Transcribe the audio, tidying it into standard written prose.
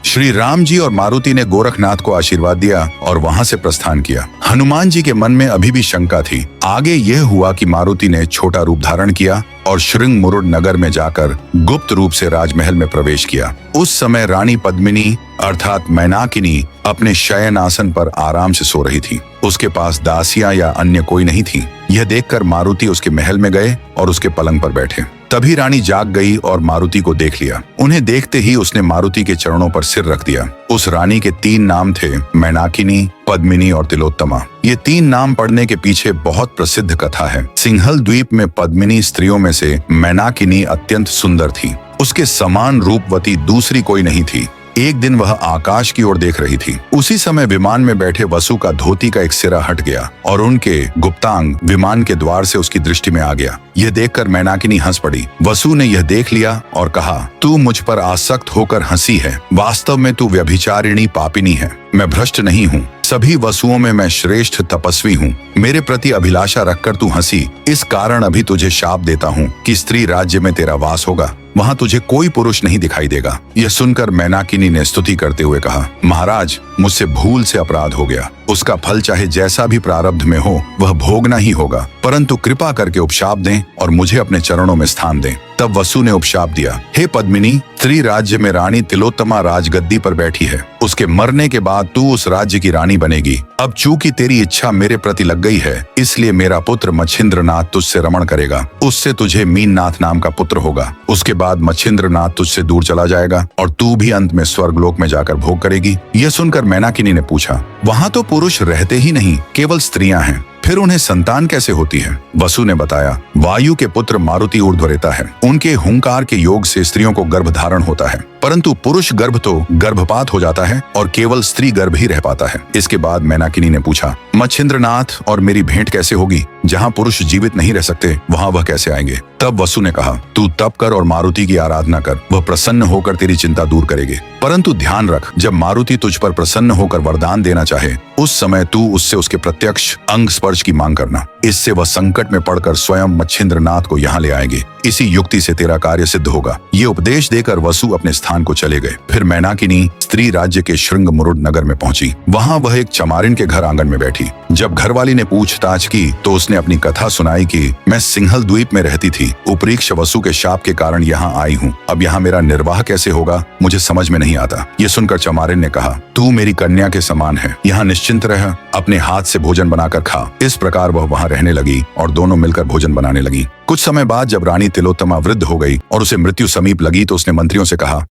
श्री राम जी और मारुति ने गोरखनाथ को आशीर्वाद दिया और वहां से प्रस्थान किया। हनुमान जी के मन में अभी भी शंका थी। आगे यह हुआ कि मारुति ने छोटा रूप धारण किया और श्रृंग मुरुड नगर में जाकर गुप्त रूप से राजमहल में प्रवेश किया। उस समय रानी पद्मिनी अर्थात मैनाकिनी अपने शयन आसन पर आराम से सो रही थी। उसके पास दासियां या अन्य कोई नहीं थी। यह देखकर मारुति उसके महल में गए और उसके पलंग पर बैठे। तभी रानी जाग गई और मारुति को देख लिया। उन्हें देखते ही उसने मारुति के चरणों पर सिर रख दिया। उस रानी के 3 नाम थे, मैनाकिनी, पद्मिनी और तिलोत्तमा। ये 3 नाम पढ़ने के पीछे बहुत प्रसिद्ध कथा है। सिंहल द्वीप में पद्मिनी स्त्रियों में से मैनाकिनी अत्यंत सुंदर थी। उसके समान रूपवती दूसरी कोई नहीं थी। एक दिन वह आकाश की ओर देख रही थी। उसी समय विमान में बैठे वसु का धोती का एक सिरा हट गया और उनके गुप्तांग विमान के द्वार से उसकी दृष्टि में आ गया। यह देखकर मैनाकिनी हंस पड़ी। वसु ने यह देख लिया और कहा, तू मुझ पर आसक्त होकर हंसी है। वास्तव में तू व्यभिचारिणी पापिनी है। मैं भ्रष्ट नहीं हूँ। सभी वसुओं में मैं श्रेष्ठ तपस्वी हूँ। मेरे प्रति अभिलाषा रखकर तू हंसी। इस कारण अभी तुझे शाप देता हूँ कि स्त्री राज्य में तेरा वास होगा। वहाँ तुझे कोई पुरुष नहीं दिखाई देगा। यह सुनकर मैनाकिनी ने स्तुति करते हुए कहा, महाराज, मुझसे भूल से अपराध हो गया। उसका फल चाहे जैसा भी प्रारब्ध में हो वह भोगना ही होगा, परंतु कृपा करके उपशाप दें और मुझे अपने चरणों में स्थान दें। तब वसु ने उपशाप दिया, हे पद्मिनी, स्त्री राज्य में रानी तिलोत्तमा राजगद्दी पर बैठी है। उसके मरने के बाद तू उस राज्य की रानी बनेगी। अब चूंकि तेरी इच्छा मेरे प्रति लग गई है, इसलिए मेरा पुत्र मच्छिंद्रनाथ तुझसे रमण करेगा। उससे तुझे मीननाथ नाम का पुत्र होगा। उसके बाद मच्छिंद्रनाथ तुझसे दूर चला जाएगा और तू भी अंत में स्वर्गलोक में जाकर भोग करेगी। यह सुनकर मैनाकिनी ने पूछा, वहां तो पुरुष रहते ही नहीं, केवल स्त्रियां हैं, फिर उन्हें संतान कैसे होती है? वसु ने बताया, वायु के पुत्र मारुति ऊर्ध्वरेता है। उनके हुंकार के योग से स्त्रियों को गर्भ धारण होता है, परंतु पुरुष गर्भ तो गर्भपात हो जाता है और केवल स्त्री गर्भ ही रह पाता है। इसके बाद मैनाकिनी ने पूछा, मच्छिंद्रनाथ और मेरी भेंट कैसे होगी? जहाँ पुरुष जीवित नहीं रह सकते वहाँ वह कैसे आएंगे? तब वसु ने कहा, तू तप कर और मारुति की आराधना कर। वह प्रसन्न होकर तेरी चिंता दूर करेंगे। परंतु ध्यान रख, जब मारुति तुझ पर प्रसन्न होकर वरदान देना चाहे, उस समय तू उससे उसके प्रत्यक्ष अंग स्पर्श की मांग करना। इससे वह संकट में पड़कर स्वयं मच्छिंद्रनाथ को यहाँ ले आएंगे। इसी युक्ति से तेरा कार्य सिद्ध होगा। ये उपदेश देकर वसु अपने स्थान को चले गए। फिर मैनाकिनी स्त्री राज्य के श्रृंग मुरुड नगर में पहुंची। वहां वह एक चमारिन के घर आंगन में बैठी। जब घरवाली ने पूछताछ की तो उसने अपनी कथा सुनाई कि मैं सिंहल द्वीप में रहती थी। उपरीक्ष वसु के शाप के कारण यहाँ आई हूँ। अब यहाँ मेरा निर्वाह कैसे होगा, मुझे समझ में नहीं आता। ये सुनकर चमारिन ने कहा, तू मेरी कन्या के समान है। यहाँ निश्चिंत रह, अपने हाथ से भोजन बनाकर खा। इस प्रकार वह वहाँ रहने लगी और दोनों मिलकर भोजन बनाने लगी। कुछ समय बाद जब रानी तिलोत्तमा वृद्ध हो गई और उसे मृत्यु समीप लगी तो उसने मंत्रियों से कहा,